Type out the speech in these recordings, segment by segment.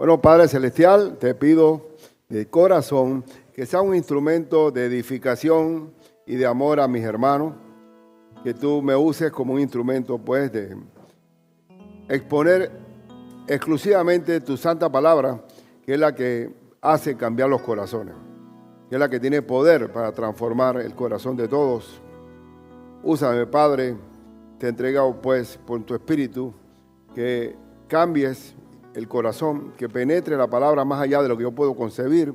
Bueno, Padre Celestial, te pido de corazón que sea un instrumento de edificación y de amor a mis hermanos, que tú me uses como un instrumento, pues, de exponer exclusivamente tu santa palabra, que es la que hace cambiar los corazones, que es la que tiene poder para transformar el corazón de todos. Úsame, Padre, te entrego, pues, por tu espíritu, que cambies el corazón, que penetre la palabra más allá de lo que yo puedo concebir.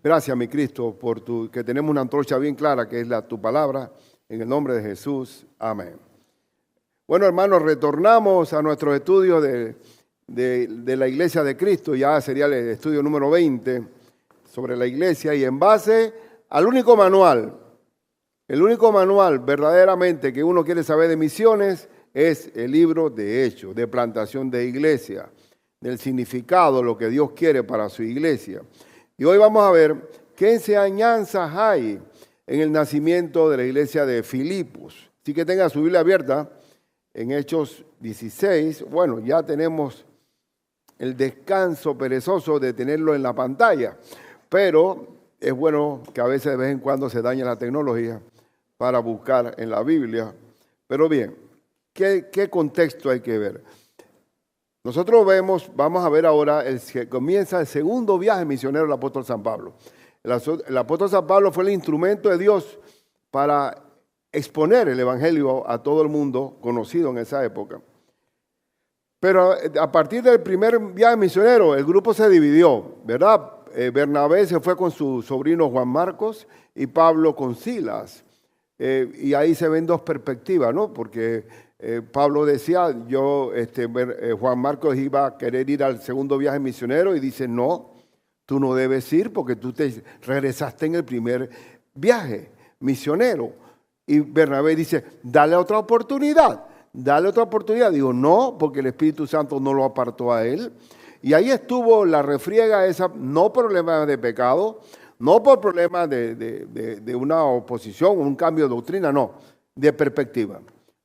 Gracias, mi Cristo, por que tenemos una antorcha bien clara, que es tu palabra, en el nombre de Jesús. Amén. Bueno, hermanos, retornamos a nuestros estudios de la Iglesia de Cristo. Ya sería el estudio número 20 sobre la Iglesia, y en base al único manual, el único manual verdaderamente que uno quiere saber de misiones es el libro de Hechos, de plantación de iglesia, del significado, lo que Dios quiere para su iglesia. Y hoy vamos a ver qué enseñanzas hay en el nacimiento de la iglesia de Filipos. Así que tenga su Biblia abierta en Hechos 16. Bueno, ya tenemos el descanso perezoso de tenerlo en la pantalla, pero es bueno que a veces de vez en cuando se dañe la tecnología para buscar en la Biblia. Pero bien, ¿qué contexto hay que ver? Nosotros vamos a ver ahora que comienza el segundo viaje misionero del apóstol San Pablo. El apóstol San Pablo fue el instrumento de Dios para exponer el evangelio a todo el mundo conocido en esa época. Pero a partir del primer viaje misionero, el grupo se dividió, ¿verdad? Bernabé se fue con su sobrino Juan Marcos y Pablo con Silas. Y ahí se ven dos perspectivas, ¿no? Porque Pablo decía, Juan Marcos iba a querer ir al segundo viaje misionero y dice, no, tú no debes ir porque tú te regresaste en el primer viaje misionero. Y Bernabé dice, dale otra oportunidad. Digo, no, porque el Espíritu Santo no lo apartó a él. Y ahí estuvo la refriega esa, no por problemas de pecado, no por problemas de una oposición, un cambio de doctrina, no, de perspectiva.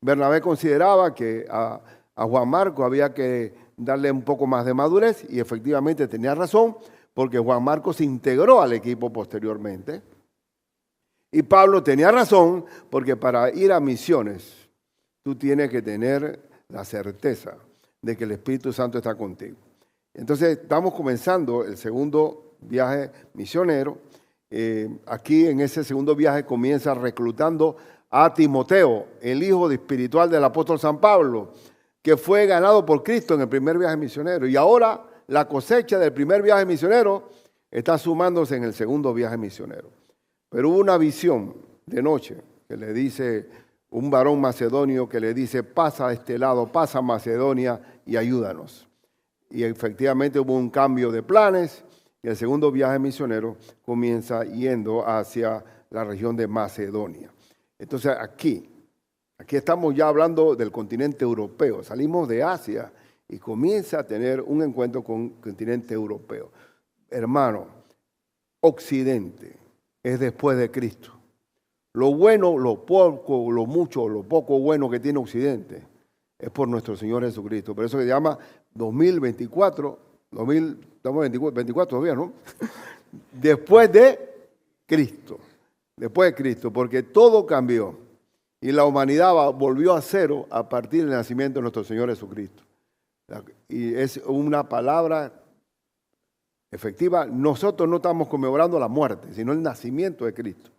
Bernabé consideraba que a Juan Marcos había que darle un poco más de madurez, y efectivamente tenía razón, porque Juan Marcos se integró al equipo posteriormente. Y Pablo tenía razón, porque para ir a misiones tú tienes que tener la certeza de que el Espíritu Santo está contigo. Entonces estamos comenzando el segundo viaje misionero. Aquí en ese segundo viaje comienza reclutando a Timoteo, el hijo espiritual del apóstol San Pablo, que fue ganado por Cristo en el primer viaje misionero. Y ahora la cosecha del primer viaje misionero está sumándose en el segundo viaje misionero. Pero hubo una visión de noche que le dice un varón macedonio, que le dice, pasa a este lado, pasa a Macedonia y ayúdanos. Y efectivamente hubo un cambio de planes, y el segundo viaje misionero comienza yendo hacia la región de Macedonia. Entonces aquí estamos ya hablando del continente europeo. Salimos de Asia y comienza a tener un encuentro con el continente europeo. Hermano, Occidente es después de Cristo. Lo bueno, lo poco, lo mucho, lo poco bueno que tiene Occidente es por nuestro Señor Jesucristo. Por eso se llama 2024, estamos 24 todavía, ¿no? Después de Cristo, porque todo cambió y la humanidad volvió a cero a partir del nacimiento de nuestro Señor Jesucristo. Y es una palabra efectiva. Nosotros no estamos conmemorando la muerte, sino el nacimiento de Cristo.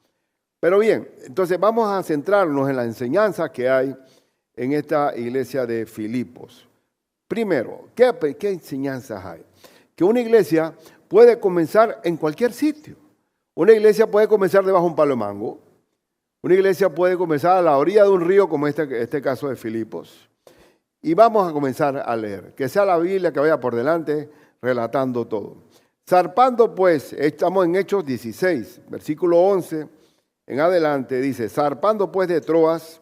Pero bien, entonces vamos a centrarnos en la enseñanza que hay en esta iglesia de Filipos. Primero, ¿qué enseñanzas hay? Que una iglesia puede comenzar en cualquier sitio. Una iglesia puede comenzar debajo de un palo de mango. Una iglesia puede comenzar a la orilla de un río, como este caso de Filipos. Y vamos a comenzar a leer. Que sea la Biblia que vaya por delante relatando todo. Zarpando pues, estamos en Hechos 16, versículo 11 en adelante, dice, zarpando pues de Troas,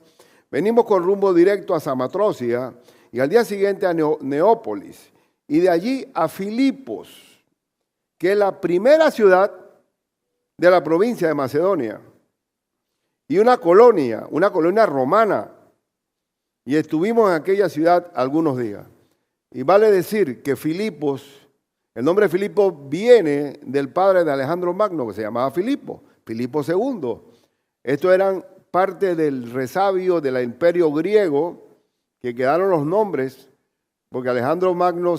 venimos con rumbo directo a Samatrocia y al día siguiente a Neópolis y de allí a Filipos, que es la primera ciudad de la provincia de Macedonia y una colonia romana. Y estuvimos en aquella ciudad algunos días. Y vale decir que Filipos El nombre Filipo viene del padre de Alejandro Magno, que se llamaba Filipo, Filipo II. Estos eran parte del resabio del imperio griego, que quedaron los nombres, porque Alejandro Magno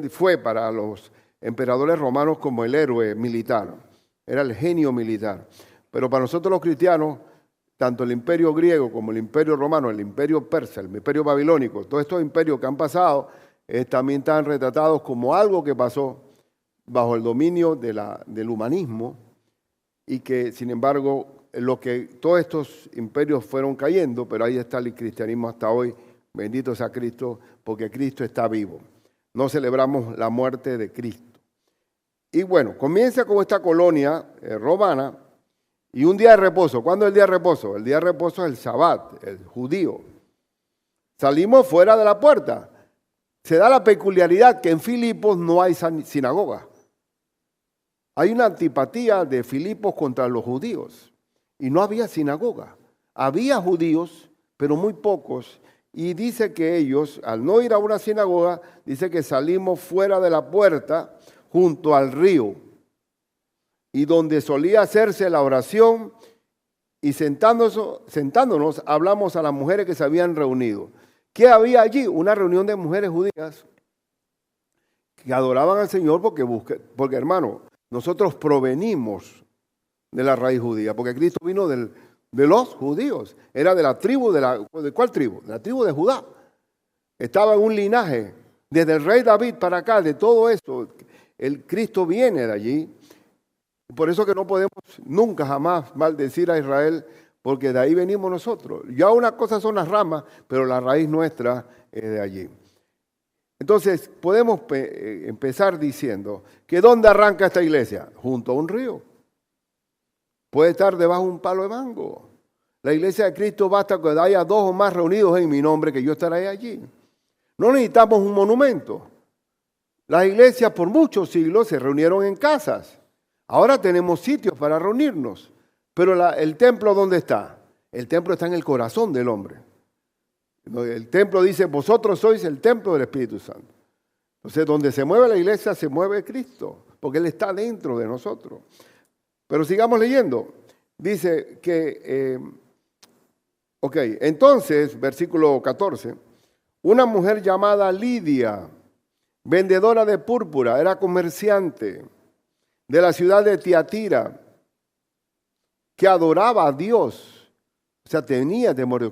fue para los emperadores romanos como el héroe militar, era el genio militar. Pero para nosotros los cristianos, tanto el imperio griego como el imperio romano, el imperio persa, el imperio babilónico, todos estos imperios que han pasado, también están retratados como algo que pasó bajo el dominio del humanismo y que, sin embargo, todos estos imperios fueron cayendo, pero ahí está el cristianismo hasta hoy. Bendito sea Cristo, porque Cristo está vivo. No celebramos la muerte de Cristo. Y bueno, comienza con esta colonia romana y un día de reposo. ¿Cuándo es el día de reposo? El día de reposo es el Sabbat, el judío. Salimos fuera de la puerta. Se da la peculiaridad que en Filipos no hay sinagoga. Hay una antipatía de Filipos contra los judíos y no había sinagoga. Había judíos, pero muy pocos. Y dice que ellos, al no ir a una sinagoga, dice que salimos fuera de la puerta junto al río y donde solía hacerse la oración y sentándonos hablamos a las mujeres que se habían reunido. ¿Qué había allí? Una reunión de mujeres judías que adoraban al Señor porque hermano, nosotros provenimos de la raíz judía, porque Cristo vino de los judíos, era de la tribu, ¿de cuál tribu? De la tribu de Judá. Estaba en un linaje, desde el rey David para acá, de todo esto, el Cristo viene de allí. Por eso que no podemos nunca jamás maldecir a Israel, porque de ahí venimos nosotros. Ya una cosa son las ramas, pero la raíz nuestra es de allí. Entonces, podemos empezar diciendo que ¿dónde arranca esta iglesia? Junto a un río. Puede estar debajo de un palo de mango. La iglesia de Cristo basta que haya 2 o más reunidos en mi nombre, que yo estaré allí. No necesitamos un monumento. Las iglesias por muchos siglos se reunieron en casas. Ahora tenemos sitios para reunirnos. Pero el templo, ¿dónde está? El templo está en el corazón del hombre. El templo dice, vosotros sois el templo del Espíritu Santo. Entonces, donde se mueve la iglesia, se mueve Cristo, porque Él está dentro de nosotros. Pero sigamos leyendo. Dice que, entonces, versículo 14, una mujer llamada Lidia, vendedora de púrpura, era comerciante de la ciudad de Tiatira, que adoraba a Dios, o sea, tenía temor.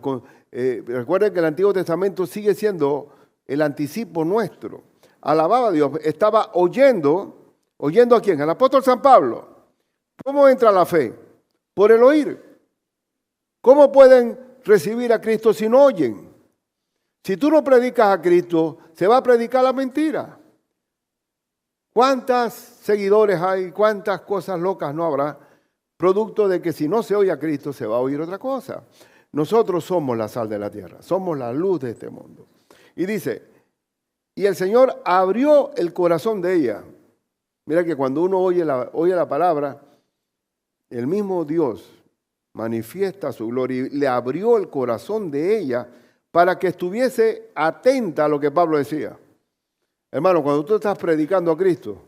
Recuerden que el Antiguo Testamento sigue siendo el anticipo nuestro. Alababa a Dios, estaba oyendo a quién, al apóstol San Pablo. ¿Cómo entra la fe? Por el oír. ¿Cómo pueden recibir a Cristo si no oyen? Si tú no predicas a Cristo, se va a predicar la mentira. ¿Cuántos seguidores hay? ¿Cuántas cosas locas no habrá? Producto de que si no se oye a Cristo, se va a oír otra cosa. Nosotros somos la sal de la tierra, somos la luz de este mundo. Y dice, y el Señor abrió el corazón de ella. Mira que cuando uno oye la palabra, el mismo Dios manifiesta su gloria y le abrió el corazón de ella para que estuviese atenta a lo que Pablo decía. Hermano, cuando tú estás predicando a Cristo,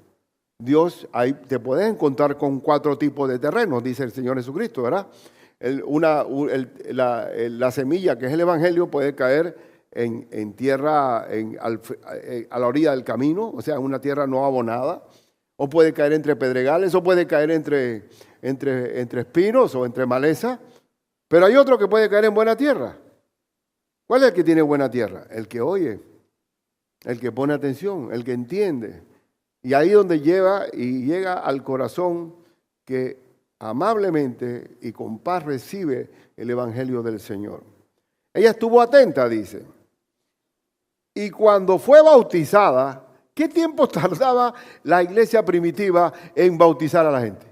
Dios, ahí te puedes encontrar con 4 tipos de terrenos, dice el Señor Jesucristo, ¿verdad? La semilla, que es el Evangelio, puede caer en tierra a la orilla del camino, o sea, en una tierra no abonada, o puede caer entre pedregales, o puede caer entre espinos o entre maleza, pero hay otro que puede caer en buena tierra. ¿Cuál es el que tiene buena tierra? El que oye, el que pone atención, el que entiende. Y ahí donde llega al corazón que amablemente y con paz recibe el Evangelio del Señor. Ella estuvo atenta, dice. Y cuando fue bautizada, ¿qué tiempo tardaba la iglesia primitiva en bautizar a la gente?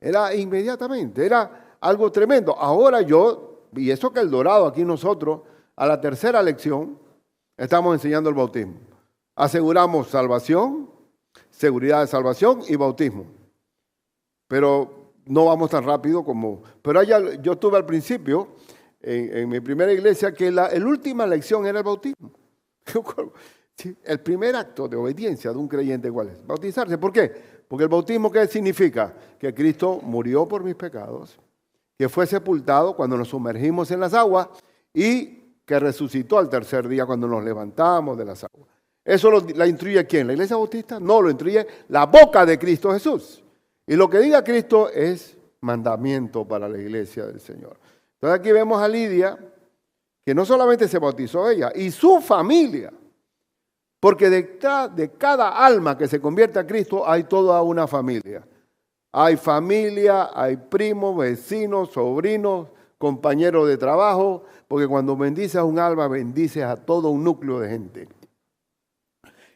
Era inmediatamente, era algo tremendo. Ahora y eso que el Dorado, aquí nosotros, a la tercera lección, estamos enseñando el bautismo. Aseguramos salvación, seguridad de salvación y bautismo. Pero no vamos tan rápido como... Pero yo estuve al principio, en mi primera iglesia, que la última lección era el bautismo. ¿Sí? El primer acto de obediencia de un creyente, ¿cuál es? Bautizarse. ¿Por qué? Porque el bautismo, ¿qué significa? Que Cristo murió por mis pecados, que fue sepultado cuando nos sumergimos en las aguas y que resucitó al tercer día cuando nos levantamos de las aguas. ¿Eso la instruye quién? ¿La Iglesia Bautista? No, lo instruye la boca de Cristo Jesús. Y lo que diga Cristo es mandamiento para la Iglesia del Señor. Entonces aquí vemos a Lidia, que no solamente se bautizó ella, y su familia, porque detrás de cada alma que se convierte a Cristo hay toda una familia. Hay familia, hay primos, vecinos, sobrinos, compañeros de trabajo, porque cuando bendices a un alma, bendices a todo un núcleo de gente.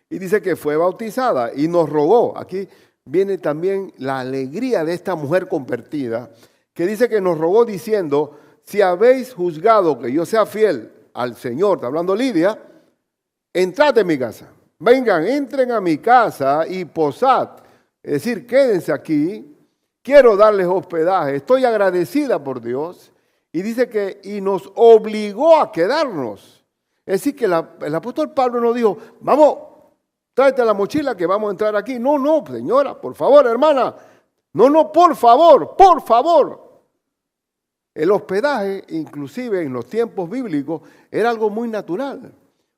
Y dice que fue bautizada y nos rogó. Aquí viene también la alegría de esta mujer convertida, que dice que nos rogó diciendo, si habéis juzgado que yo sea fiel al Señor, está hablando Lidia, entrad en mi casa. Vengan, entren a mi casa y posad. Es decir, quédense aquí. Quiero darles hospedaje. Estoy agradecida por Dios. Y dice que y nos obligó a quedarnos. Es decir, que el apóstol Pablo nos dijo, vamos, tráete la mochila que vamos a entrar aquí. No, no, señora, por favor, hermana. No, por favor, por favor. El hospedaje, inclusive en los tiempos bíblicos, era algo muy natural.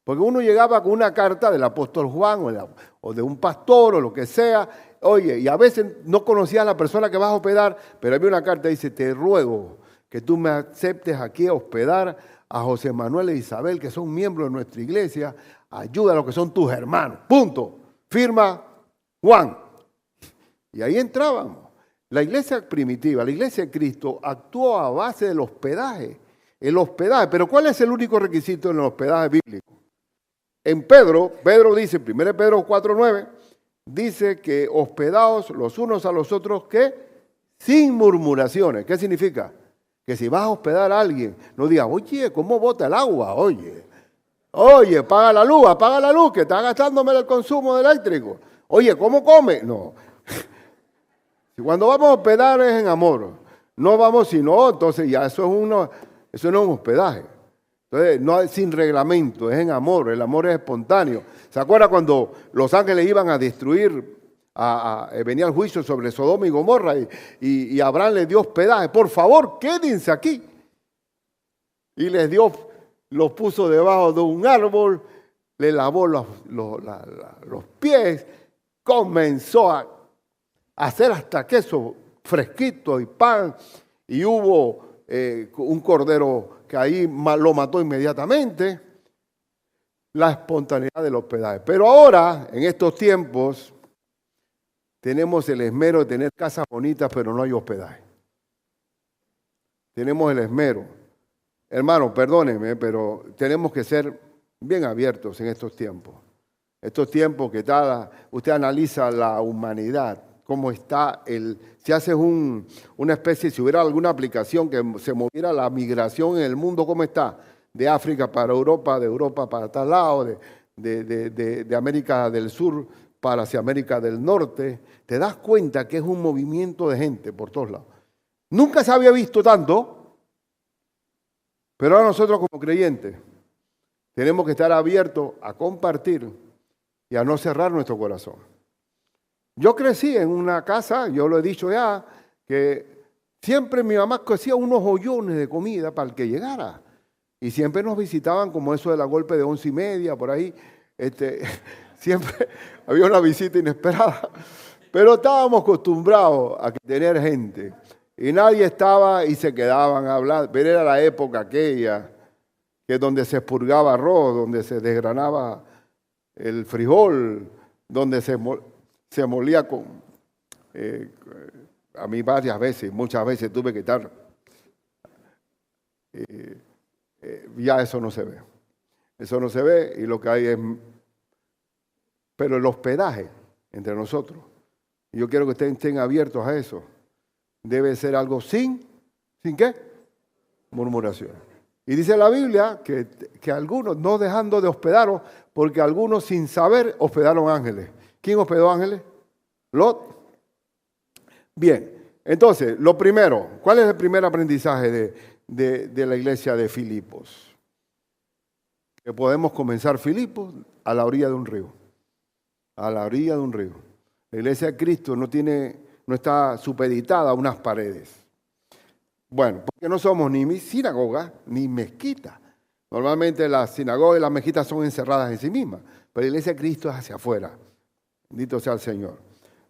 Porque uno llegaba con una carta del apóstol Juan o de un pastor o lo que sea. Oye, y a veces no conocía a la persona que vas a hospedar, pero había una carta que dice, te ruego que tú me aceptes aquí a hospedar a José Manuel e Isabel, que son miembros de nuestra iglesia. Ayuda a los que son tus hermanos. Punto. Firma Juan. Y ahí entrábamos. La iglesia primitiva, la iglesia de Cristo, actuó a base del hospedaje. El hospedaje. Pero ¿cuál es el único requisito en el hospedaje bíblico? En Pedro dice, 1 Pedro 4:9, dice que hospedaos los unos a los otros, que sin murmuraciones. ¿Qué significa? Que si vas a hospedar a alguien, no digas, oye, ¿cómo bota el agua? Oye, apaga la luz, que está gastándome el consumo de eléctrico. Oye, ¿cómo come? No. Cuando vamos a hospedar es en amor. No vamos sino, entonces ya eso no es un hospedaje. Entonces, no es sin reglamento, es en amor, el amor es espontáneo. ¿Se acuerda cuando los ángeles iban a destruir, venía el juicio sobre Sodoma y Gomorra y Abraham les dio hospedaje? Por favor, quédense aquí. Y les dio, los puso debajo de un árbol, le lavó los pies, comenzó a hacer hasta queso fresquito y pan, y hubo un cordero que ahí lo mató inmediatamente. La espontaneidad del hospedaje. Pero ahora, en estos tiempos, tenemos el esmero de tener casas bonitas, pero no hay hospedaje. Tenemos el esmero. Hermano, perdónenme, pero tenemos que ser bien abiertos en estos tiempos. Estos tiempos que usted analiza la humanidad, cómo está si haces una especie, si hubiera alguna aplicación que se moviera la migración en el mundo, ¿cómo está? De África para Europa, de Europa para tal lado, de América del Sur para hacia América del Norte, te das cuenta que es un movimiento de gente por todos lados. Nunca se había visto tanto, pero ahora nosotros como creyentes tenemos que estar abiertos a compartir y a no cerrar nuestro corazón. Yo crecí en una casa, yo lo he dicho ya, que siempre mi mamá hacía unos hoyones de comida para el que llegara. Y siempre nos visitaban como eso de la golpe de 11:30, por ahí. Siempre había una visita inesperada. Pero estábamos acostumbrados a tener gente. Y nadie estaba y se quedaban a hablar. Pero era la época aquella, que donde se expurgaba arroz, donde se desgranaba el frijol, donde se molía con... a mí muchas veces tuve que estar... ya eso no se ve. Eso no se ve y lo que hay es... Pero el hospedaje entre nosotros, y yo quiero que ustedes estén abiertos a eso, debe ser algo ¿sin qué? Murmuración. Y dice la Biblia que algunos, no dejando de hospedaros, porque algunos sin saber hospedaron ángeles. ¿Quién hospedó ángeles? Lot. Bien, entonces, lo primero, ¿cuál es el primer aprendizaje de la iglesia de Filipos? que podemos comenzar Filipos a la orilla de un río. A la orilla de un río. La iglesia de Cristo no está supeditada a unas paredes. Bueno, porque no somos ni sinagoga ni mezquita. Normalmente las sinagogas y las mezquitas son encerradas en sí mismas, pero la iglesia de Cristo es hacia afuera. Bendito sea el Señor.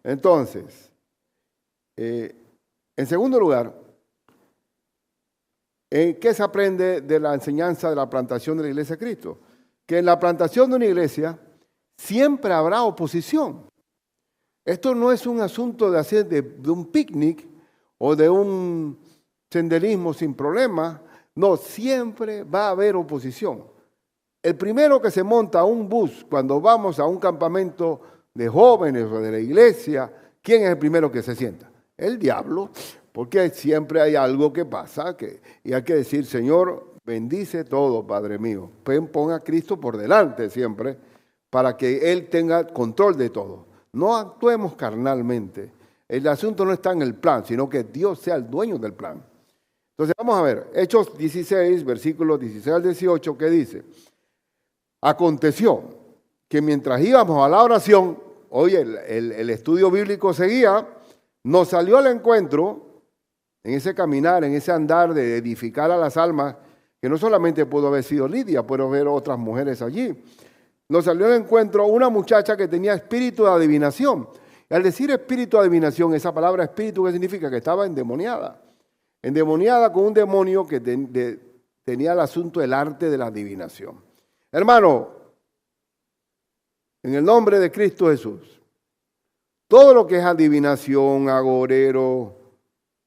Entonces, en segundo lugar, ¿qué se aprende de la enseñanza de la plantación de la iglesia de Cristo? Que en la plantación de una iglesia siempre habrá oposición. Esto no es un asunto de hacer de un picnic o de un senderismo sin problema. No, siempre va a haber oposición. El primero que se monta a un bus cuando vamos a un campamento de jóvenes o de la iglesia, ¿quién es el primero que se sienta? El diablo, porque siempre hay algo que pasa y hay que decir, Señor, bendice todo, Padre mío. Pon a Cristo por delante siempre para que Él tenga control de todo. No actuemos carnalmente. El asunto no está en el plan, sino que Dios sea el dueño del plan. Entonces vamos a ver, Hechos 16, versículos 16 al 18, ¿qué dice? Aconteció que mientras íbamos a la oración, oye, el estudio bíblico seguía, nos salió al encuentro, en ese caminar, en ese andar de edificar a las almas, que no solamente pudo haber sido Lidia, pudo haber otras mujeres allí. Nos salió al encuentro una muchacha que tenía espíritu de adivinación. Y al decir espíritu de adivinación, esa palabra espíritu, ¿qué significa? Que estaba endemoniada. Endemoniada con un demonio que tenía el asunto del arte de la adivinación. Hermano, en el nombre de Cristo Jesús, todo lo que es adivinación, agorero,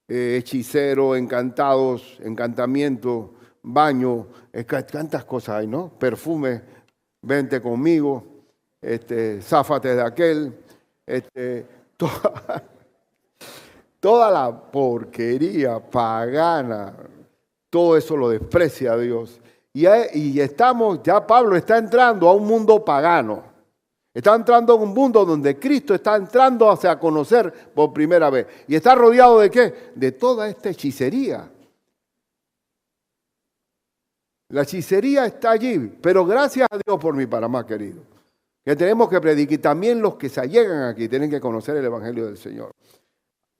hechicero, encantados, encantamiento, baño, tantas cosas hay, ¿no? Perfume, vente conmigo, záfate de aquel, toda la porquería pagana, todo eso lo desprecia a Dios. Ya Pablo está entrando a un mundo pagano. Está entrando a un mundo donde Cristo está entrando hacia conocer por primera vez. ¿Y está rodeado de qué? De toda esta hechicería. La hechicería está allí, pero gracias a Dios por mi Panamá, querido. Que tenemos que predicar. También los que se allegan aquí tienen que conocer el Evangelio del Señor.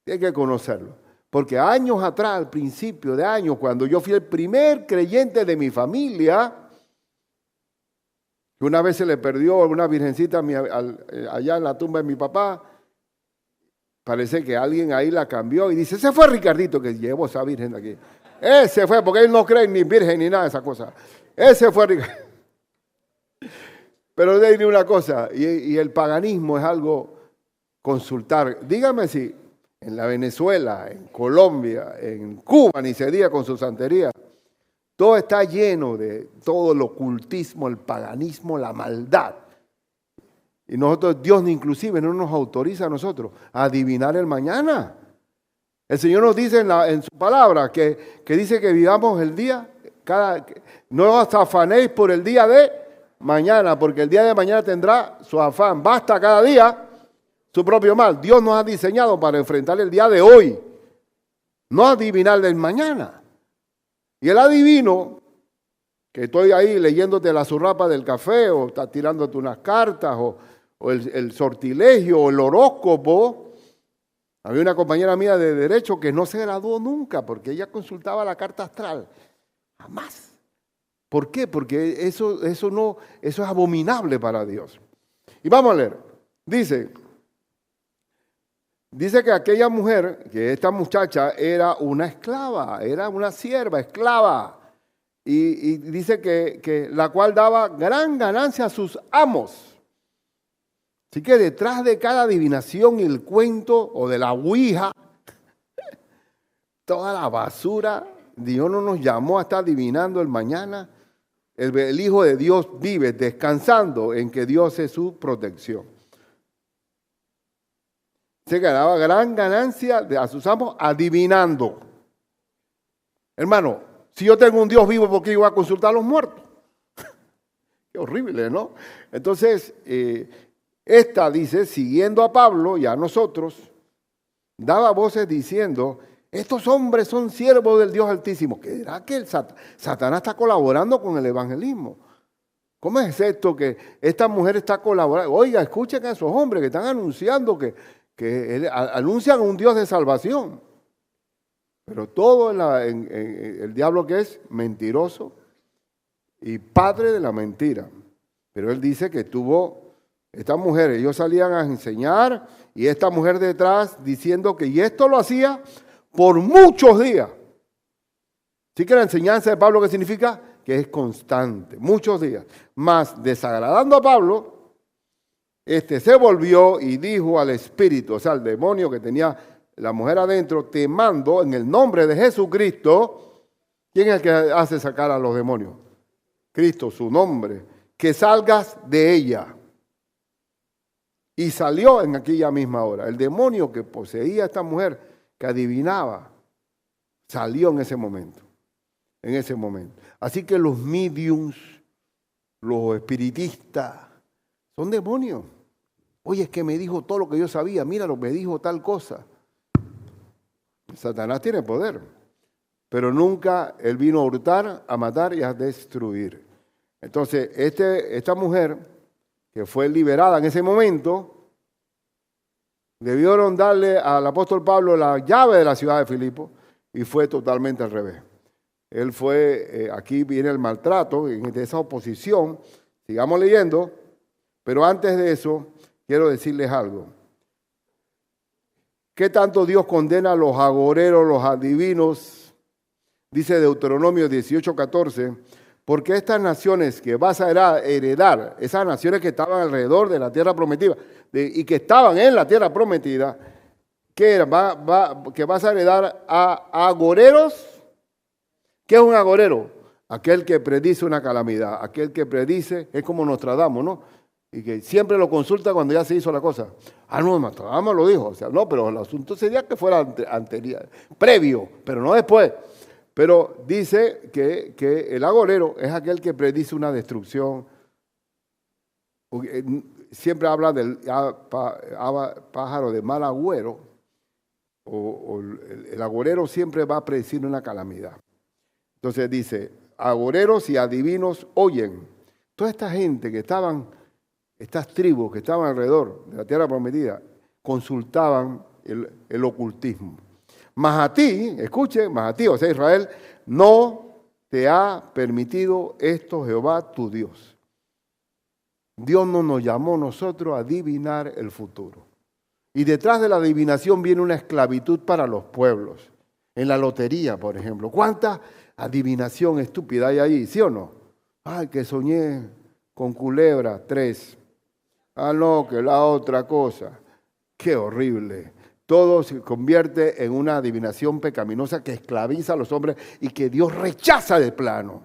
Tienen que conocerlo. Porque años atrás, al principio de años, cuando yo fui el primer creyente de mi familia, que una vez se le perdió una virgencita allá en la tumba de mi papá, parece que alguien ahí la cambió y dice, ese fue Ricardito que llevó esa virgen de aquí. Ese fue, porque él no cree ni virgen ni nada de esa cosa. Ese fue Ricardito. Pero le diré una cosa, y el paganismo es algo consultar. Dígame si en la Venezuela, en Colombia, en Cuba, ni se diga con su santería, todo está lleno de todo el ocultismo, el paganismo, la maldad. Y nosotros, Dios inclusive no nos autoriza a nosotros a adivinar el mañana. El Señor nos dice en su palabra que dice que vivamos el día, no os afanéis por el día de mañana, porque el día de mañana tendrá su afán. Basta cada día su propio mal. Dios nos ha diseñado para enfrentar el día de hoy, no adivinar del mañana. Y el adivino, que estoy ahí leyéndote la zurrapa del café, o está tirándote unas cartas, o el sortilegio, o el horóscopo. Había una compañera mía de Derecho que no se graduó nunca, porque ella consultaba la carta astral. Jamás. ¿Por qué? Porque eso es abominable para Dios. Y vamos a leer. Dice que aquella mujer, que esta muchacha era una esclava, era una sierva, esclava. Y dice que la cual daba gran ganancia a sus amos. Así que detrás de cada adivinación y el cuento o de la ouija, toda la basura, Dios no nos llamó a estar adivinando el mañana. El Hijo de Dios vive descansando en que Dios es su protección. Se ganaba gran ganancia a sus amos adivinando. Hermano, si yo tengo un Dios vivo, ¿por qué iba a consultar a los muertos? Qué horrible, ¿no? Entonces, esta dice, siguiendo a Pablo y a nosotros, daba voces diciendo, estos hombres son siervos del Dios Altísimo. ¿Qué dirá que Satanás está colaborando con el evangelismo? ¿Cómo es esto que esta mujer está colaborando? Oiga, escuchen a esos hombres que están anunciando que anuncian un Dios de salvación. Pero todo en el diablo que es mentiroso y padre de la mentira. Pero él dice que tuvo esta mujer, ellos salían a enseñar y esta mujer detrás diciendo que y esto lo hacía por muchos días. Así que la enseñanza de Pablo, ¿qué significa? Que es constante, muchos días. Más desagradando a Pablo, se volvió y dijo al espíritu, o sea, al demonio que tenía la mujer adentro, te mando en el nombre de Jesucristo. ¿Quién es el que hace sacar a los demonios? Cristo, su nombre. Que salgas de ella. Y salió en aquella misma hora. El demonio que poseía a esta mujer, que adivinaba, salió en ese momento. En ese momento. Así que los mediums, los espiritistas, son demonios. Oye, es que me dijo todo lo que yo sabía. Míralo, me dijo tal cosa. Satanás tiene poder. Pero nunca él vino a hurtar, a matar y a destruir. Entonces, esta mujer que fue liberada en ese momento, debieron darle al apóstol Pablo la llave de la ciudad de Filipo y fue totalmente al revés. Él fue, aquí viene el maltrato, en esa oposición. Sigamos leyendo, pero antes de eso, quiero decirles algo. ¿Qué tanto Dios condena a los agoreros, los adivinos? Dice Deuteronomio 18:14, porque estas naciones que vas a heredar, esas naciones que estaban alrededor de la tierra prometida y que estaban en la tierra prometida, ¿qué era? Que vas a heredar a agoreros. ¿Qué es un agorero? Aquel que predice una calamidad, aquel que predice, es como Nostradamus, ¿no? Y que siempre lo consulta cuando ya se hizo la cosa. Ah, no, Nostradamus lo dijo. O sea, no, pero el asunto sería que fuera anterior, previo, pero no después. Pero dice que el agorero es aquel que predice una destrucción. Siempre habla del pájaro de mal agüero. El agorero siempre va a predecir una calamidad. Entonces dice, agoreros y adivinos oyen. Toda esta gente que estaban, estas tribus que estaban alrededor de la tierra prometida, consultaban el ocultismo. Mas a ti, escuche, mas a ti, o sea, Israel, no te ha permitido esto Jehová tu Dios. Dios no nos llamó a nosotros a adivinar el futuro. Y detrás de la adivinación viene una esclavitud para los pueblos. En la lotería, por ejemplo. ¿Cuánta adivinación estúpida hay ahí? ¿Sí o no? Ay, que soñé con culebra, 3. Ah, no, que la otra cosa. Qué horrible. Todo se convierte en una adivinación pecaminosa que esclaviza a los hombres y que Dios rechaza de plano.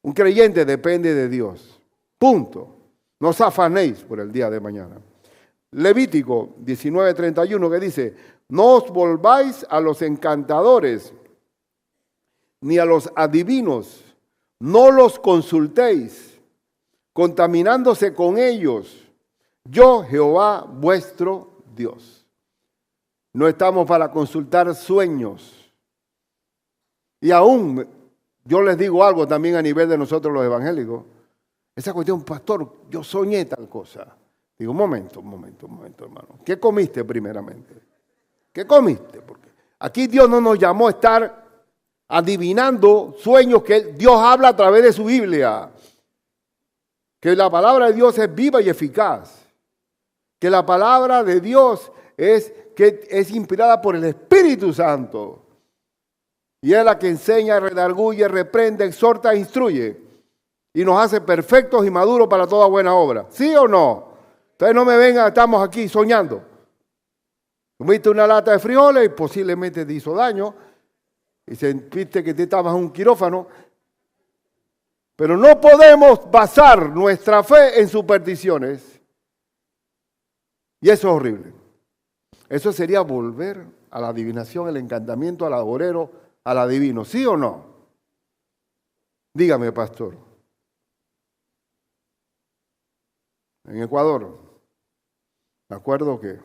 Un creyente depende de Dios. Punto. No os afanéis por el día de mañana. Levítico 19:31 que dice, no os volváis a los encantadores ni a los adivinos, no los consultéis, contaminándose con ellos. Yo, Jehová, vuestro Dios. No estamos para consultar sueños. Y aún, yo les digo algo también a nivel de nosotros los evangélicos. Esa cuestión, pastor, yo soñé tal cosa. Digo, un momento, hermano. ¿Qué comiste primeramente? ¿Qué comiste? Porque aquí Dios no nos llamó a estar adivinando sueños que Dios habla a través de su Biblia. Que la palabra de Dios es viva y eficaz. Que la palabra de Dios es inspirada por el Espíritu Santo. Y es la que enseña, redarguye, reprende, exhorta e instruye. Y nos hace perfectos y maduros para toda buena obra. ¿Sí o no? Entonces no me vengan, estamos aquí soñando. Comiste una lata de frijoles y posiblemente te hizo daño. Y sentiste que te estabas en un quirófano. Pero no podemos basar nuestra fe en supersticiones. Y eso es horrible. Eso sería volver a la adivinación, el encantamiento, al agorero, al adivino. ¿Sí o no? Dígame, pastor. En Ecuador, me acuerdo que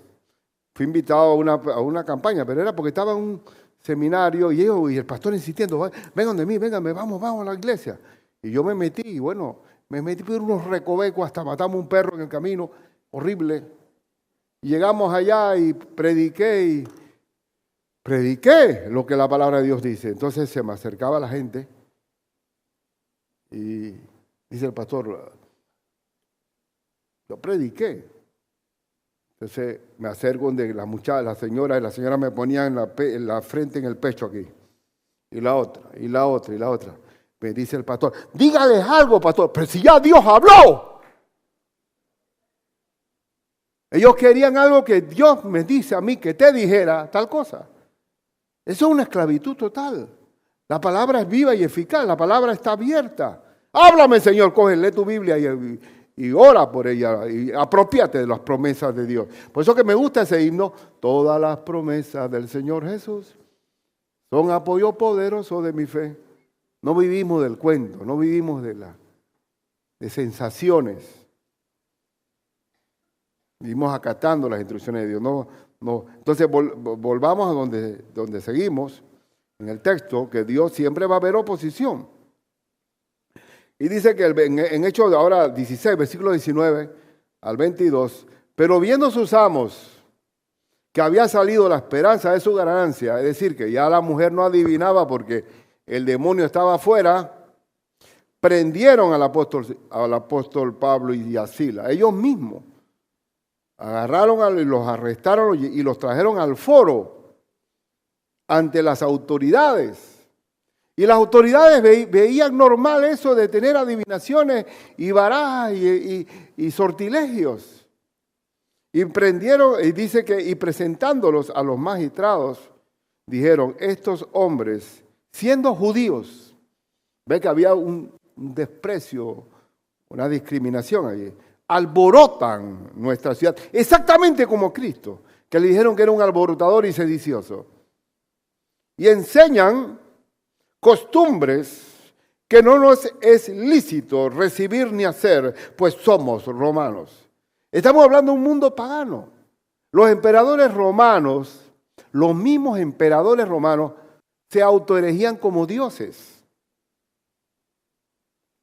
fui invitado a una campaña, pero era porque estaba en un seminario y el pastor insistiendo, vengan de mí, vénganme, vamos a la iglesia. Y yo me metí, y bueno, me metí por unos recovecos, hasta matamos un perro en el camino, horrible. Y llegamos allá y prediqué lo que la palabra de Dios dice. Entonces se me acercaba la gente y dice el pastor, yo prediqué. Entonces me acerco donde la señora me ponía en la frente, en el pecho aquí. Y la otra, y la otra, y la otra. Me dice el pastor, dígales algo, pastor, pero si ya Dios habló. Ellos querían algo que Dios me dice a mí que te dijera tal cosa. Eso es una esclavitud total. La palabra es viva y eficaz, la palabra está abierta. Háblame, Señor, coge, lee tu Biblia y ora por ella y apropiate de las promesas de Dios. Por eso que me gusta ese himno, todas las promesas del Señor Jesús son apoyo poderoso de mi fe. No vivimos del cuento, no vivimos de sensaciones. Vivimos acatando las instrucciones de Dios. No. Entonces volvamos a donde seguimos, en el texto, que Dios siempre va a haber oposición. Y dice que en Hechos de ahora 16, versículo 19 al 22, pero viendo sus amos que había salido la esperanza de su ganancia, es decir, que ya la mujer no adivinaba porque el demonio estaba afuera, prendieron al apóstol Pablo y a Silas, ellos mismos. Agarraron y los arrestaron y los trajeron al foro ante las autoridades. Y las autoridades veían normal eso de tener adivinaciones y barajas y sortilegios. Y prendieron, y dice que, y presentándolos a los magistrados, dijeron, estos hombres, siendo judíos, ve que había un desprecio, una discriminación allí, alborotan nuestra ciudad, exactamente como Cristo, que le dijeron que era un alborotador y sedicioso. Y enseñan costumbres que no nos es lícito recibir ni hacer, pues somos romanos. Estamos hablando de un mundo pagano. Los emperadores romanos, los mismos emperadores romanos, se autoerigían como dioses.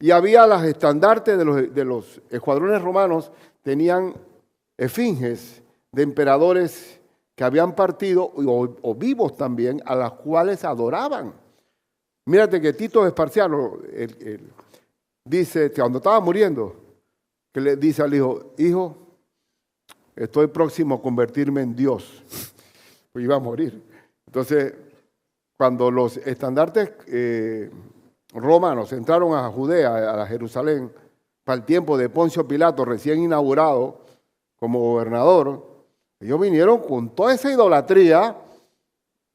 Y había las estandartes de los escuadrones romanos, tenían esfinges de emperadores que habían partido, o vivos también, a las cuales adoraban. Mírate que Tito Vespasiano dice, cuando estaba muriendo, que le dice al hijo, hijo, estoy próximo a convertirme en Dios. Pues iba a morir. Entonces, cuando los estandartes romanos entraron a Judea, a Jerusalén, para el tiempo de Poncio Pilato, recién inaugurado como gobernador, ellos vinieron con toda esa idolatría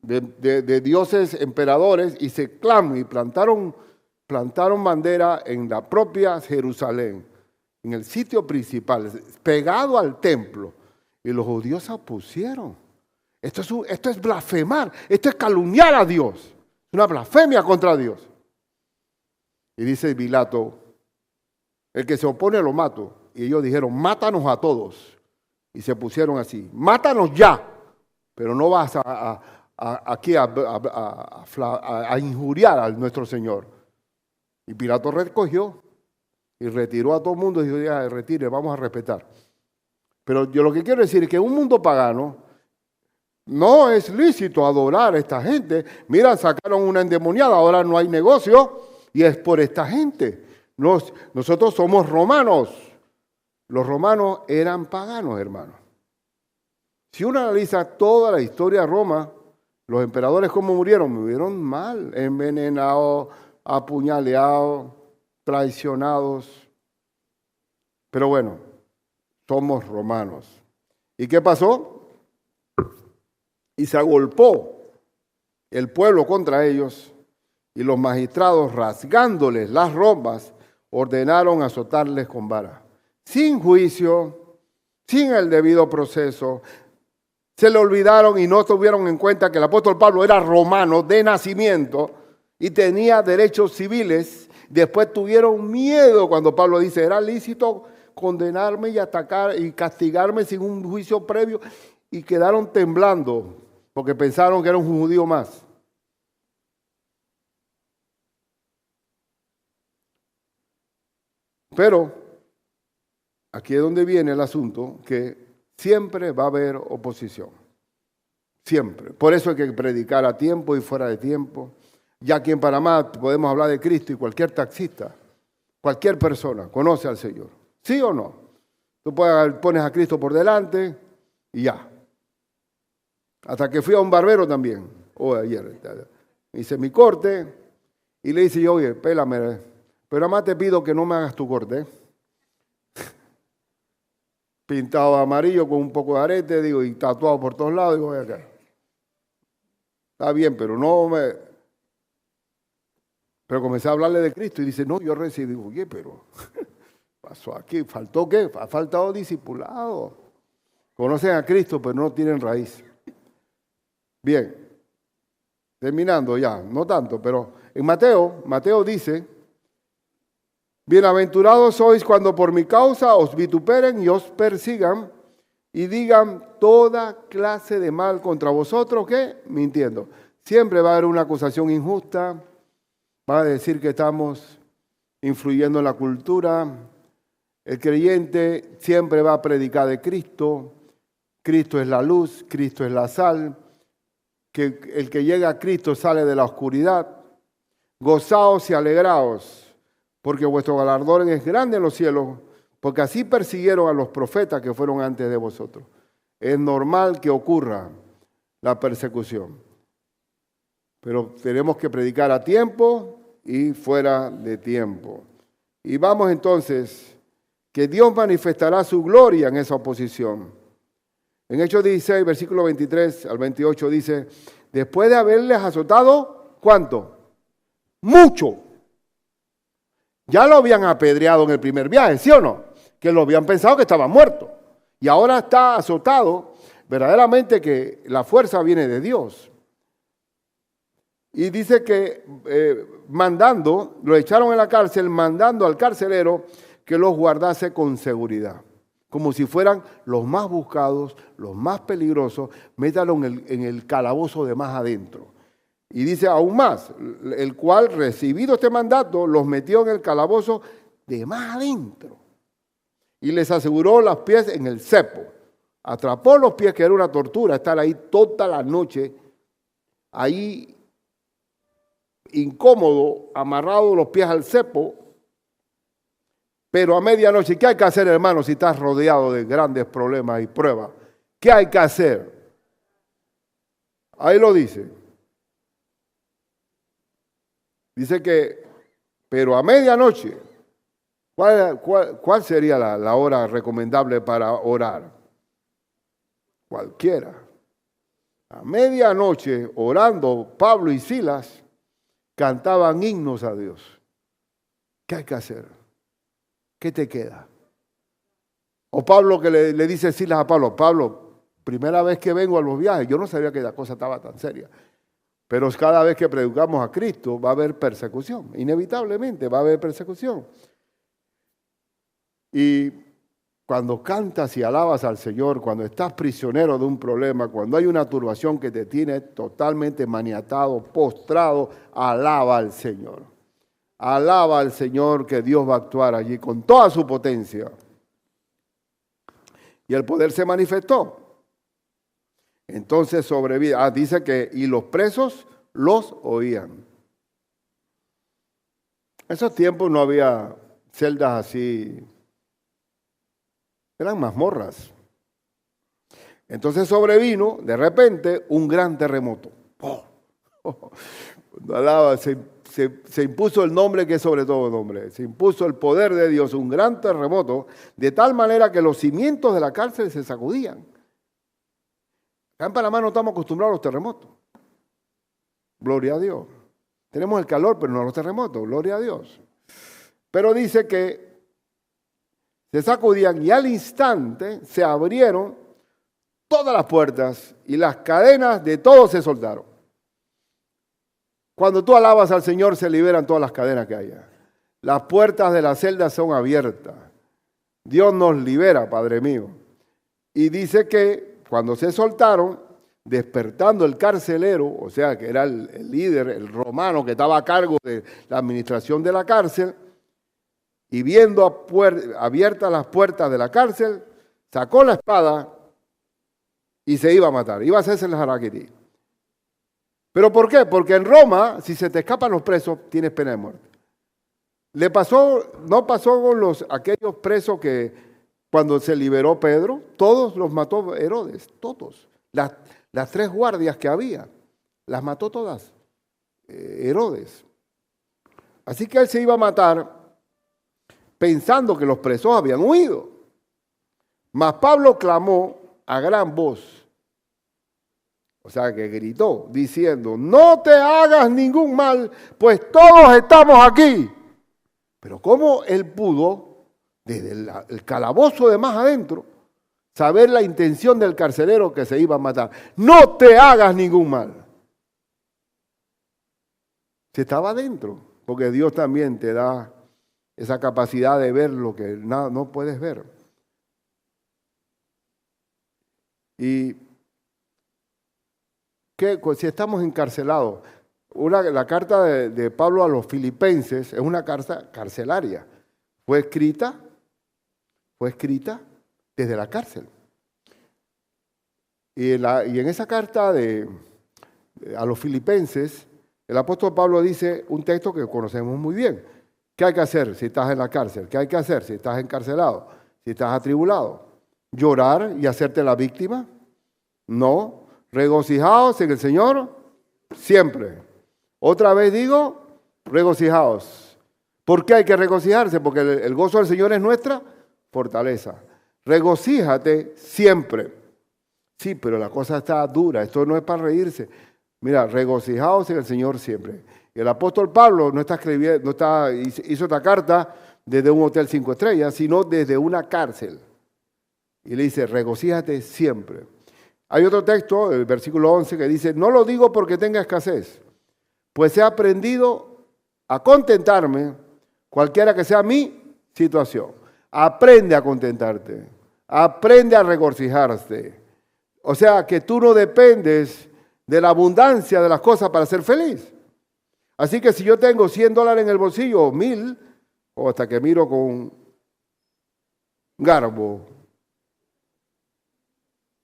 de dioses emperadores y se clamó y plantaron bandera en la propia Jerusalén, en el sitio principal, pegado al templo. Y los judíos se opusieron. Esto es blasfemar, esto es calumniar a Dios, una blasfemia contra Dios. Y dice Pilato, el que se opone lo mato. Y ellos dijeron, mátanos a todos. Y se pusieron así, mátanos ya, pero no vas aquí a injuriar a nuestro Señor. Y Pilato recogió y retiró a todo el mundo y dijo, ya, retire, vamos a respetar. Pero yo lo que quiero decir es que en un mundo pagano no es lícito adorar a esta gente. Mira, sacaron una endemoniada, ahora no hay negocio y es por esta gente. Nosotros somos romanos. Los romanos eran paganos, hermanos. Si uno analiza toda la historia de Roma, los emperadores cómo murieron, murieron mal, envenenados, apuñaleados, traicionados. Pero bueno, somos romanos. ¿Y qué pasó? Y se agolpó el pueblo contra ellos y los magistrados, rasgándoles las ropas, ordenaron azotarles con vara. Sin juicio, sin el debido proceso. Se le olvidaron y no tuvieron en cuenta que el apóstol Pablo era romano de nacimiento y tenía derechos civiles. Después tuvieron miedo cuando Pablo dice, era lícito condenarme y atacar y castigarme sin un juicio previo, y quedaron temblando porque pensaron que era un judío más. Pero aquí es donde viene el asunto, que siempre va a haber oposición. Siempre. Por eso hay que predicar a tiempo y fuera de tiempo. Ya aquí en Panamá podemos hablar de Cristo y cualquier taxista, cualquier persona conoce al Señor. ¿Sí o no? Tú pones a Cristo por delante y ya. Hasta que fui a un barbero también, ayer, hice mi corte y le dice yo, oye, pélame, pero además te pido que no me hagas tu corte. Pintado de amarillo con un poco de arete, digo, y tatuado por todos lados, digo, voy acá. Está bien, pero no me... Pero comencé a hablarle de Cristo y dice, no, yo recibí. Digo, oye, pero pasó aquí, ¿faltó qué? Ha faltado discipulado. Conocen a Cristo, pero no tienen raíz. Bien, terminando ya, no tanto, pero en Mateo dice, bienaventurados sois cuando por mi causa os vituperen y os persigan y digan toda clase de mal contra vosotros, ¿qué? Mintiendo. Siempre va a haber una acusación injusta, va a decir que estamos influyendo en la cultura. El creyente siempre va a predicar de Cristo. Cristo es la luz, Cristo es la sal. Que el que llega a Cristo sale de la oscuridad. Gozaos y alegraos, porque vuestro galardón es grande en los cielos, porque así persiguieron a los profetas que fueron antes de vosotros. Es normal que ocurra la persecución, pero tenemos que predicar a tiempo y fuera de tiempo. Y vamos entonces, que Dios manifestará su gloria en esa oposición. En Hechos 16, versículo 23 al 28 dice, después de haberles azotado, ¿cuánto? Mucho. Ya lo habían apedreado en el primer viaje, ¿sí o no? Que lo habían pensado que estaba muerto. Y ahora está azotado. Verdaderamente que la fuerza viene de Dios. Y dice que lo echaron en la cárcel, mandando al carcelero que los guardase con seguridad. Como si fueran los más buscados, los más peligrosos, métalo en el calabozo de más adentro. Y dice aún más, el cual recibido este mandato, los metió en el calabozo de más adentro. Y les aseguró los pies en el cepo. Atrapó los pies, que era una tortura, estar ahí toda la noche, ahí incómodo, amarrado los pies al cepo. Pero a medianoche, ¿qué hay que hacer, hermano, si estás rodeado de grandes problemas y pruebas? ¿Qué hay que hacer? Ahí lo dice. Dice que, pero a medianoche, ¿cuál sería la hora recomendable para orar? Cualquiera. A medianoche, orando, Pablo y Silas cantaban himnos a Dios. ¿Qué hay que hacer? ¿Qué te queda? O Pablo que le dice Silas a Pablo, Pablo, primera vez que vengo a los viajes, yo no sabía que la cosa estaba tan seria. Pero cada vez que predicamos a Cristo va a haber persecución. Inevitablemente va a haber persecución. Y cuando cantas y alabas al Señor, cuando estás prisionero de un problema, cuando hay una turbación que te tiene totalmente maniatado, postrado, alaba al Señor. Alaba al Señor, que Dios va a actuar allí con toda su potencia. Y el poder se manifestó. Entonces sobrevive. Dice que y los presos los oían. En esos tiempos no había celdas así. Eran mazmorras. Entonces sobrevino de repente un gran terremoto. Se impuso el nombre que es sobre todo nombre. Se impuso el poder de Dios, un gran terremoto, de tal manera que los cimientos de la cárcel se sacudían. Acá en Panamá no estamos acostumbrados a los terremotos. Gloria a Dios. Tenemos el calor, pero no los terremotos. Gloria a Dios. Pero dice que se sacudían y al instante se abrieron todas las puertas y las cadenas de todos se soltaron. Cuando tú alabas al Señor se liberan todas las cadenas que haya. Las puertas de la celda son abiertas. Dios nos libera, Padre mío. Y dice que cuando se soltaron, despertando el carcelero, o sea, que era el líder, el romano que estaba a cargo de la administración de la cárcel, y viendo abiertas las puertas de la cárcel, sacó la espada y se iba a matar. Iba a hacerse el jaraquetí. ¿Pero por qué? Porque en Roma, si se te escapan los presos, tienes pena de muerte. No pasó con aquellos presos que cuando se liberó Pedro, todos los mató Herodes, todos. Las 3 guardias que había, las mató todas Herodes. Así que él se iba a matar pensando que los presos habían huido. Mas Pablo clamó a gran voz, o sea que gritó, diciendo, no te hagas ningún mal, pues todos estamos aquí. Pero ¿cómo él pudo, desde el calabozo de más adentro, saber la intención del carcelero que se iba a matar? No te hagas ningún mal. Si estaba adentro, porque Dios también te da esa capacidad de ver lo que no puedes ver. Y si estamos encarcelados, la carta de Pablo a los filipenses es una carta carcelaria. Fue escrita desde la cárcel. Y en esa carta a los filipenses, el apóstol Pablo dice un texto que conocemos muy bien. ¿Qué hay que hacer si estás en la cárcel? ¿Qué hay que hacer si estás encarcelado? Si estás atribulado. ¿Llorar y hacerte la víctima? No. Regocijaos en el Señor siempre. Otra vez digo, regocijaos. ¿Por qué hay que regocijarse? Porque el gozo del Señor es nuestra fortaleza. Regocíjate siempre. Sí, pero la cosa está dura. Esto no es para reírse. Mira, regocijaos en el Señor siempre. Y el apóstol Pablo hizo esta carta desde un hotel 5 estrellas, sino desde una cárcel. Y le dice, regocíjate siempre. Hay otro texto, el versículo 11, que dice, no lo digo porque tenga escasez, pues he aprendido a contentarme, cualquiera que sea mi situación. Aprende a contentarte, aprende a regocijarte. O sea, que tú no dependes de la abundancia de las cosas para ser feliz. Así que si yo tengo $100 en el bolsillo, o 1,000, o hasta que miro con garbo,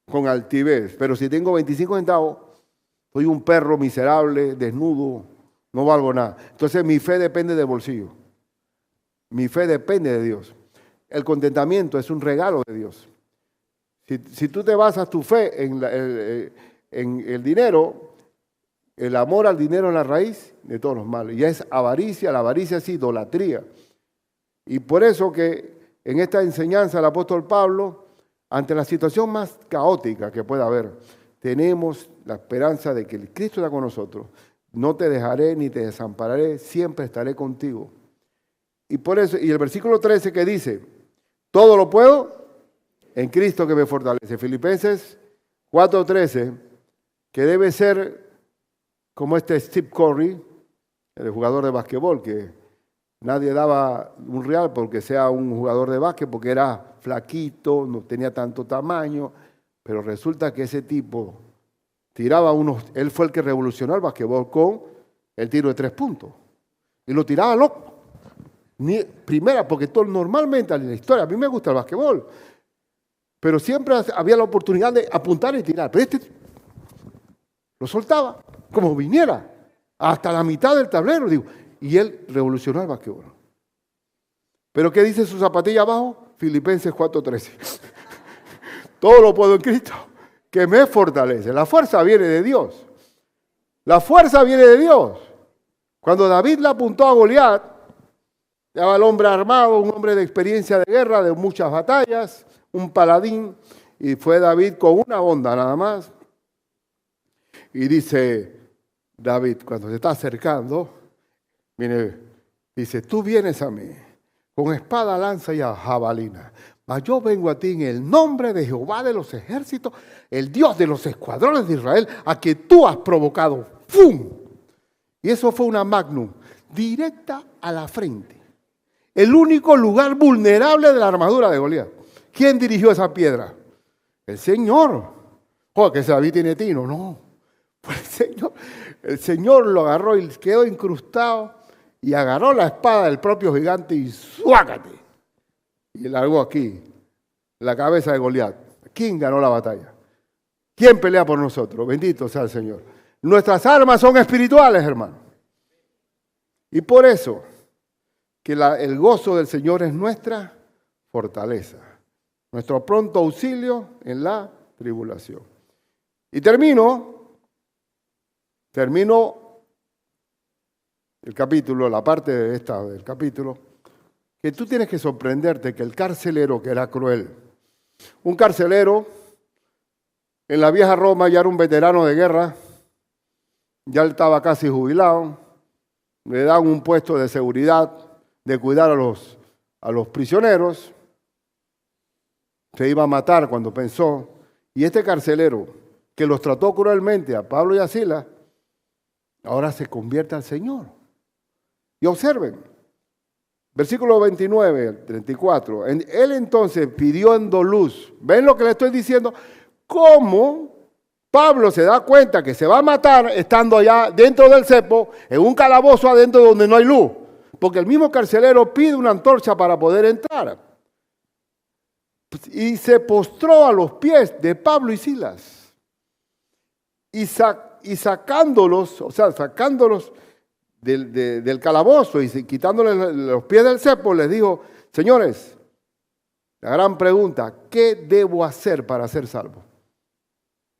con altivez, pero si tengo 25 centavos, soy un perro miserable, desnudo, no valgo nada. Entonces mi fe depende del bolsillo. Mi fe depende de Dios. El contentamiento es un regalo de Dios. Si tú te basas tu fe en el dinero, el amor al dinero es la raíz de todos los males. Y es avaricia, la avaricia es idolatría. Y por eso que en esta enseñanza del apóstol Pablo, ante la situación más caótica que pueda haber, tenemos la esperanza de que el Cristo está con nosotros. No te dejaré ni te desampararé, siempre estaré contigo. Y por eso, y el versículo 13 que dice, todo lo puedo en Cristo que me fortalece. Filipenses 4:13, que debe ser como Steve Curry, el jugador de basquetbol, que nadie daba un real porque sea un jugador de básquet, porque era flaquito, no tenía tanto tamaño, pero resulta que ese tipo tiraba él fue el que revolucionó el basquetbol con el tiro de 3 puntos. Y lo tiraba loco. Primera, porque normalmente en la historia, a mí me gusta el basquetbol, pero siempre había la oportunidad de apuntar y tirar. Pero este lo soltaba, como viniera, hasta la mitad del tablero, digo. Y él revolucionó el basquetbol. ¿Pero qué dice su zapatilla abajo? Filipenses 4:13. Todo lo puedo en Cristo, que me fortalece. La fuerza viene de Dios. La fuerza viene de Dios. Cuando David le apuntó a Goliat, estaba el hombre armado, un hombre de experiencia de guerra, de muchas batallas, un paladín, y fue David con una onda nada más. Y dice David, cuando se está acercando, dice, tú vienes a mí con espada, lanza y jabalina, mas yo vengo a ti en el nombre de Jehová de los ejércitos, el Dios de los escuadrones de Israel, a que tú has provocado. ¡Fum! Y eso fue una magnum, directa a la frente. El único lugar vulnerable de la armadura de Goliat. ¿Quién dirigió esa piedra? El Señor. Oh, que David tiene tino. No. Pues el Señor lo agarró y quedó incrustado. y agarró la espada del propio gigante y ¡suácate! Y largó aquí la cabeza de Goliat. ¿Quién ganó la batalla? ¿Quién pelea por nosotros? Bendito sea el Señor. Nuestras armas son espirituales, hermano. Y por eso que el gozo del Señor es nuestra fortaleza, nuestro pronto auxilio en la tribulación. Y termino el capítulo, la parte de esta del capítulo, que tú tienes que sorprenderte que el carcelero, que era cruel, un carcelero en la vieja Roma ya era un veterano de guerra, ya él estaba casi jubilado, le dan un puesto de seguridad, de cuidar a los prisioneros, se iba a matar cuando pensó, y este carcelero, que los trató cruelmente a Pablo y a Silas, ahora se convierte al Señor. Y observen, versículo 29, 34, él entonces pidió en doluz. ¿Ven lo que le estoy diciendo? ¿Cómo Pablo se da cuenta que se va a matar estando allá dentro del cepo, en un calabozo adentro donde no hay luz? Porque el mismo carcelero pide una antorcha para poder entrar. Y se postró a los pies de Pablo y Silas. Y sacándolos del calabozo y quitándoles los pies del cepo, les dijo: señores, la gran pregunta, ¿qué debo hacer para ser salvo?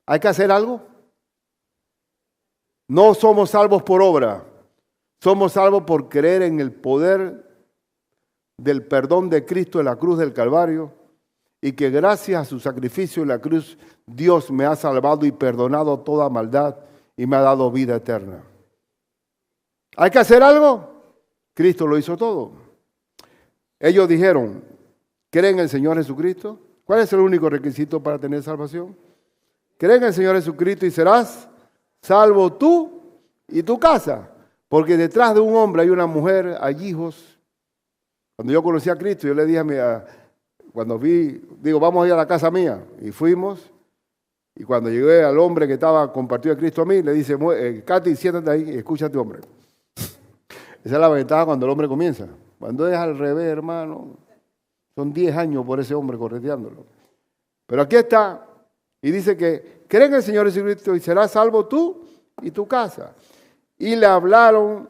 ¿Hay que hacer algo? No somos salvos por obra, somos salvos por creer en el poder del perdón de Cristo en la cruz del Calvario, y que gracias a su sacrificio en la cruz, Dios me ha salvado y perdonado toda maldad y me ha dado vida eterna. ¿Hay que hacer algo? Cristo lo hizo todo. Ellos dijeron: ¿creen en el Señor Jesucristo? ¿Cuál es el único requisito para tener salvación? Creen en el Señor Jesucristo y serás salvo tú y tu casa. Porque detrás de un hombre hay una mujer, hay hijos. Cuando yo conocí a Cristo, yo le dije vamos a ir a la casa mía. Y fuimos. Y cuando llegué al hombre que estaba compartido a Cristo a mí, le dice: Katy, siéntate ahí y escucha a este hombre. Esa es la ventaja cuando el hombre comienza. Cuando es al revés, hermano, son 10 años por ese hombre correteándolo. Pero aquí está, y dice que creen en el Señor Jesucristo y serás salvo tú y tu casa. Y le hablaron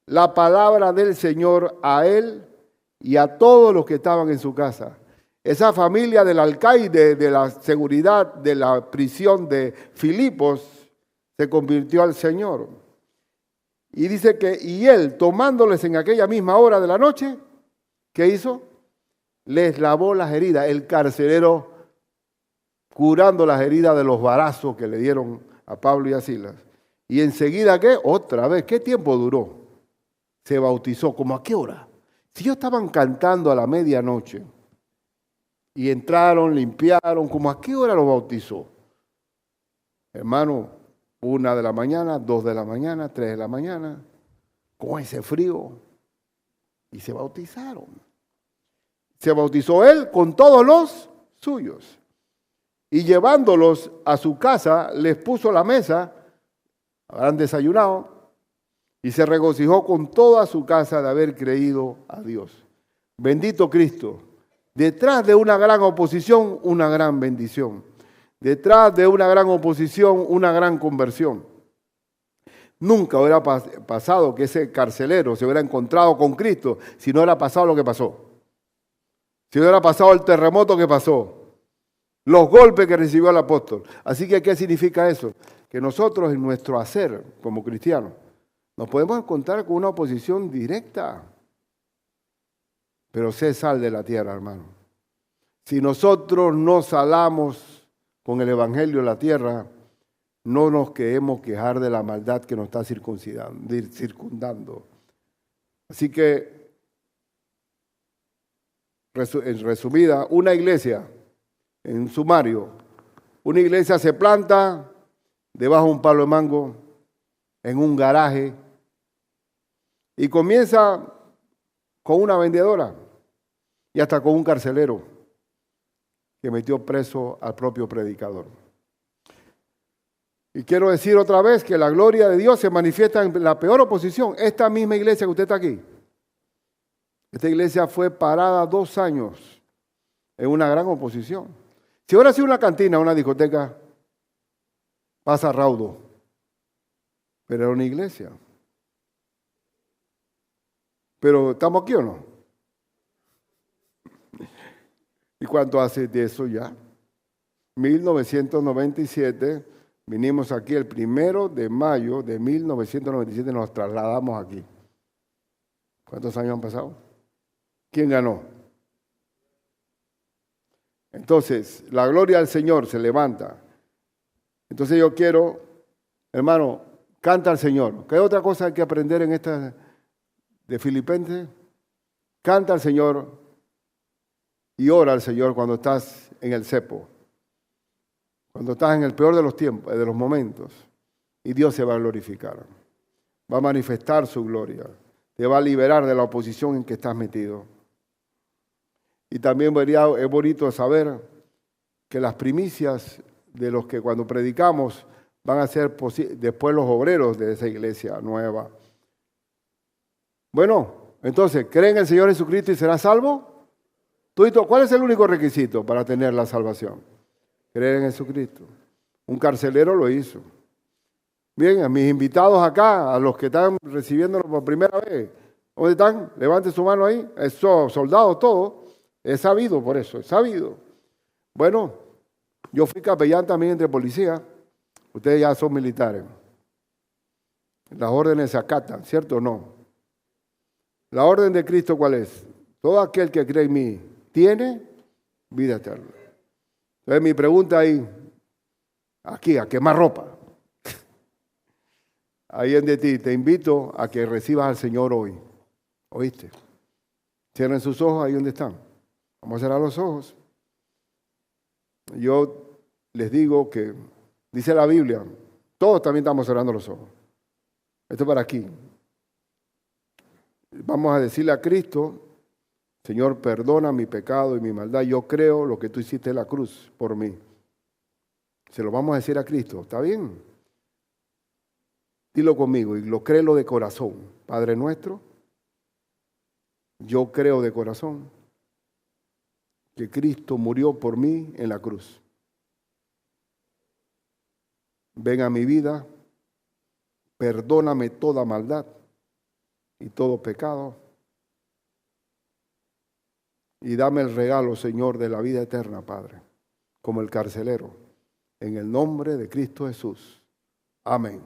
la palabra del Señor a él y a todos los que estaban en su casa. Esa familia del alcaide de la seguridad de la prisión de Filipos se convirtió al Señor. Y dice que, y él, tomándoles en aquella misma hora de la noche, ¿qué hizo? Les lavó las heridas, el carcelero curando las heridas de los varazos que le dieron a Pablo y a Silas. Y enseguida, ¿qué? Otra vez, ¿qué tiempo duró? Se bautizó. ¿Cómo a qué hora? Si ellos estaban cantando a la medianoche y entraron, limpiaron, ¿cómo a qué hora lo bautizó? Hermano, 1 de la mañana, 2 de la mañana, 3 de la mañana, con ese frío, y se bautizaron. Se bautizó él con todos los suyos, y llevándolos a su casa, les puso la mesa, habrán desayunado, y se regocijó con toda su casa de haber creído a Dios. Bendito Cristo. Detrás de una gran oposición, una gran bendición. Detrás de una gran oposición, una gran conversión. Nunca hubiera pasado que ese carcelero se hubiera encontrado con Cristo si no hubiera pasado lo que pasó. Si no hubiera pasado el terremoto que pasó. Los golpes que recibió el apóstol. Así que, ¿qué significa eso? Que nosotros en nuestro hacer como cristianos nos podemos encontrar con una oposición directa. Pero sé sal de la tierra, hermano. Si nosotros no salamos con el evangelio en la tierra, no nos queremos quejar de la maldad que nos está circundando. Así que, en resumida, una iglesia, en sumario, una iglesia se planta debajo de un palo de mango, en un garaje, y comienza con una vendedora y hasta con un carcelero que metió preso al propio predicador. Y quiero decir otra vez que la gloria de Dios se manifiesta en la peor oposición. Esta misma iglesia que usted está aquí. Esta iglesia fue parada 2 años en una gran oposición. Si hubiera sido una cantina, una discoteca, pasa raudo. Pero era una iglesia. Pero ¿estamos aquí o no? ¿Y cuánto hace de eso ya? 1997, vinimos aquí el 1 de mayo de 1997, nos trasladamos aquí. ¿Cuántos años han pasado? ¿Quién ganó? Entonces, la gloria del Señor se levanta. Entonces yo quiero, hermano, canta al Señor. ¿Qué otra cosa hay que aprender en esta de Filipenses? Canta al Señor y ora al Señor cuando estás en el cepo. Cuando estás en el peor de los tiempos, de los momentos. Y Dios se va a glorificar. Va a manifestar su gloria. Te va a liberar de la oposición en que estás metido. Y también es bonito saber que las primicias de los que cuando predicamos van a ser después los obreros de esa iglesia nueva. Bueno, entonces, ¿cree en el Señor Jesucristo y será salvo? ¿Cuál es el único requisito para tener la salvación? Creer en Jesucristo. Un carcelero lo hizo. Bien, a mis invitados acá, a los que están recibiéndolo por primera vez, ¿dónde están? Levante su mano ahí. Esos soldados todos. He sabido por eso, he sabido. Bueno, yo fui capellán también entre policías. Ustedes ya son militares. Las órdenes se acatan, ¿cierto o no? La orden de Cristo, ¿cuál es? Todo aquel que cree en mí tiene vida eterna. Entonces mi pregunta ahí, aquí, a quemar ropa. Ahí en de ti, te invito a que recibas al Señor hoy. ¿Oíste? Cierren sus ojos ahí donde están. Vamos a cerrar los ojos. Yo les digo que, dice la Biblia, todos también estamos cerrando los ojos. Esto es para aquí. Vamos a decirle a Cristo, Señor, perdona mi pecado y mi maldad. Yo creo lo que tú hiciste en la cruz por mí. Se lo vamos a decir a Cristo. ¿Está bien? Dilo conmigo y lo créelo de corazón. Padre nuestro, yo creo de corazón que Cristo murió por mí en la cruz. Ven a mi vida, perdóname toda maldad y todo pecado y dame el regalo, Señor, de la vida eterna, Padre, como el carcelero, en el nombre de Cristo Jesús. Amén.